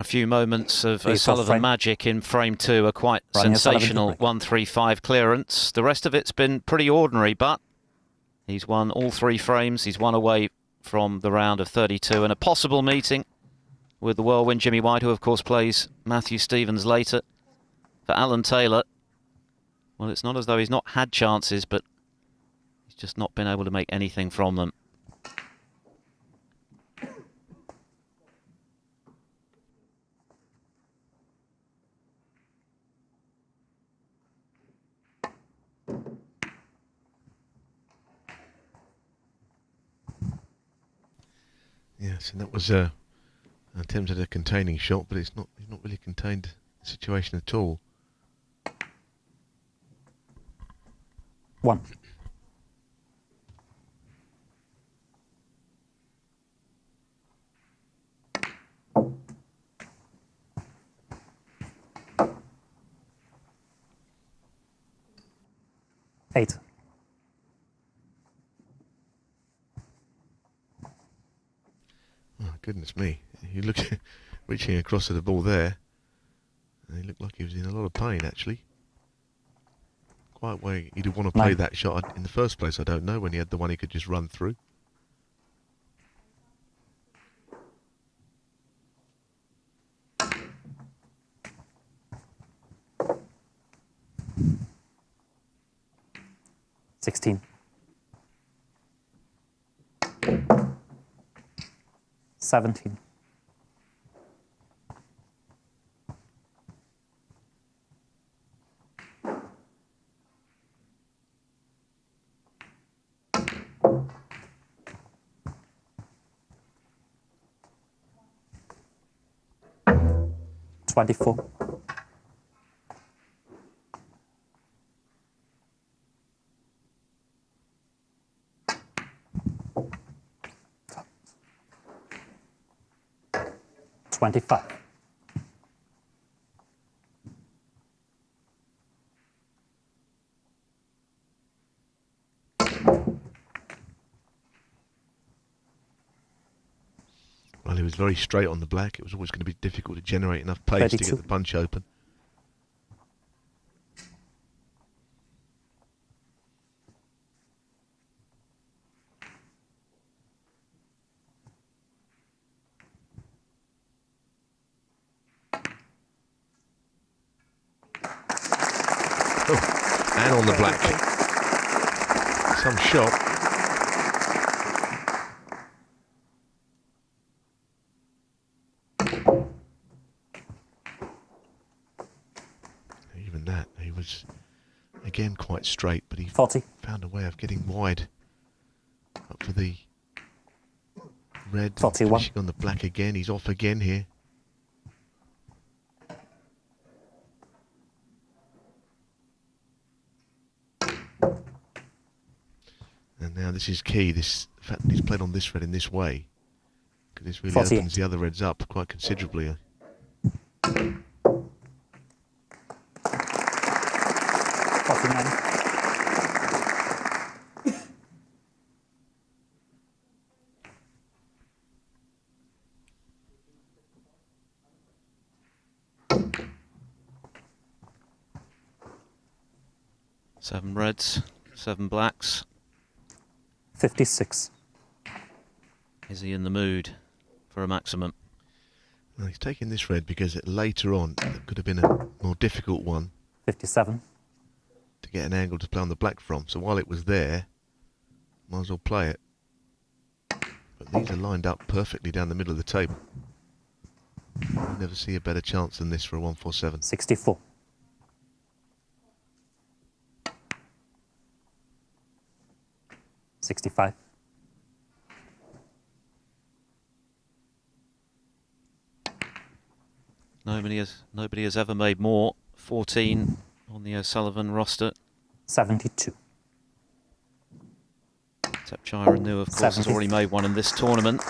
A few moments of O'Sullivan magic in frame 2, a quite Ronnie sensational 135 clearance. The rest of it's been pretty ordinary, but he's won all 3 frames. He's one away from the round of 32 and a possible meeting with the whirlwind Jimmy White, who of course plays Matthew Stevens later. For Alan Taylor, well, it's not as though he's not had chances, but he's just not been able to make anything from them. Yes, and that was an attempt at a containing shot, but he's not really contained the situation at all. 1. Eight. Oh, goodness me. You look reaching across at the ball there, and he looked like he was in a lot of pain, actually. Quite where he'd want to play 9. that shot in the first place, I don't know, when he had the one he could just run through. $16. 17. 24. 25. 'Well, he was very straight on the black. It was always going to be difficult to generate enough pace 32. to get the punch open. Oh, and on the black. Some shot. Even that, he was again quite straight, but he 40. found a way of getting wide up for the red. 41. Finishing on the black again. He's off again here. And now this is key, this the fact that he's played on this red in this way, because this really 48. opens the other reds up quite considerably. 49. 7 reds, 7 blacks. 56. Is he in the mood for a maximum? Well, he's taking this red because later on it could have been a more difficult one 57. to get an angle to play on the black from. So while it was there, might as well play it. But these are lined up perfectly down the middle of the table. You'll never see a better chance than this for a 147. 64. 65. Nobody has ever made more. 14 on the O'Sullivan roster. 72. Tepchire New, of course, has 70. already made one in this tournament.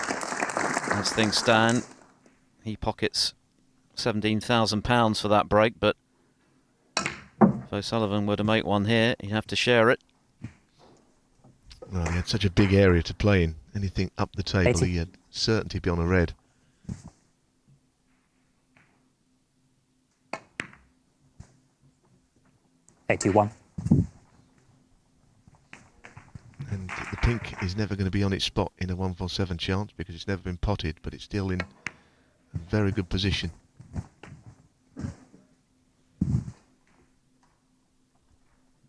As things stand, he pockets £17,000 for that break, but if O'Sullivan were to make one here, he'd have to share it. Well, he had such a big area to play in. Anything up the table, 80. he had certainty to be on a red. 81. And the pink is never going to be on its spot in a 147 chance because it's never been potted, but it's still in a very good position.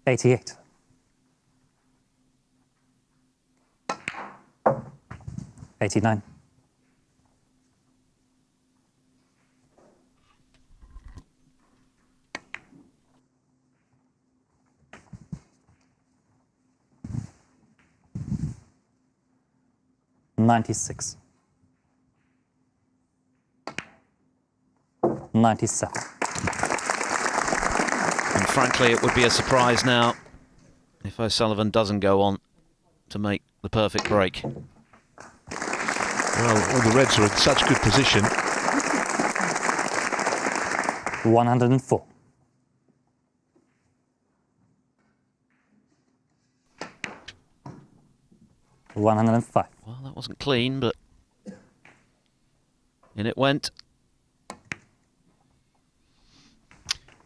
88. $89. $96. 97. And frankly, it would be a surprise now if O'Sullivan doesn't go on to make the perfect break. Well, all the reds are in such good position. 104. $105. Well, that wasn't clean, but in it went.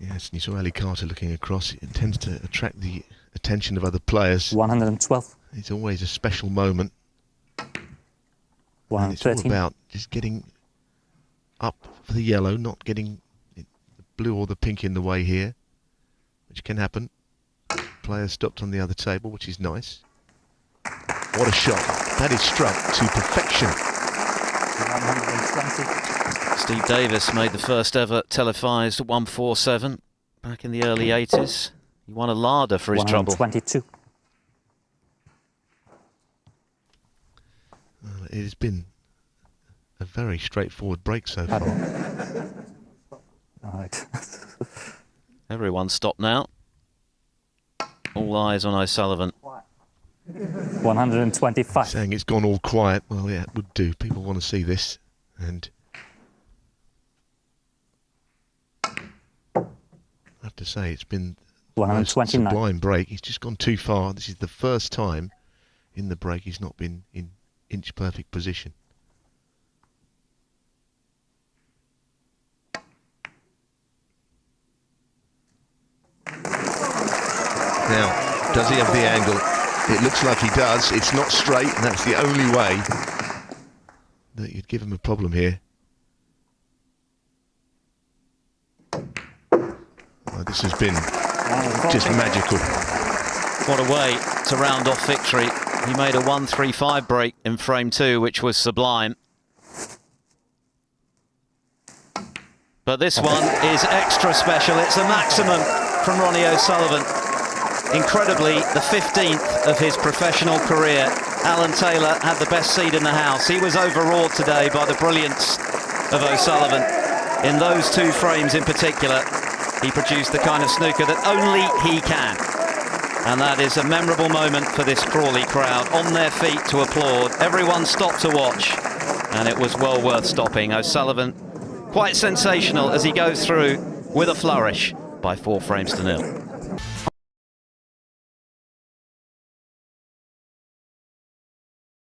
Yes, and you saw Ali Carter looking across. It tends to attract the attention of other players. 112. It's always a special moment. And it's all 113. about just getting up for the yellow, not getting the blue or the pink in the way here, which can happen. Player stopped on the other table, which is nice. What a shot. That is struck to perfection. 120. Steve Davis made the first ever televised 147 back in the early 80s. He won a larder for his trouble. 122. Well, it has been a very straightforward break so far. All right. Everyone's stopped now. All eyes on O'Sullivan. 125. Saying it's gone all quiet, well, yeah, it would do. People want to see this. And I have to say, it's been the most 129. sublime break. He's just gone too far. This is the first time in the break he's not been in inch perfect position. Now, does he have the angle? It looks like he does. It's not straight, and that's the only way that you'd give him a problem here. Oh, this has been just magical. What a way to round off victory. He made a 135 break in frame 2, which was sublime. But this one is extra special. It's a maximum from Ronnie O Sullivan. Incredibly, the 15th of his professional career. Alan Taylor had the best seed in the house. He was overawed today by the brilliance of O'Sullivan. In those two frames in particular, he produced the kind of snooker that only he can. And that is a memorable moment for this Crawley crowd, on their feet to applaud. Everyone stopped to watch, and it was well worth stopping. O'Sullivan, quite sensational as he goes through with a flourish by 4 frames to 0.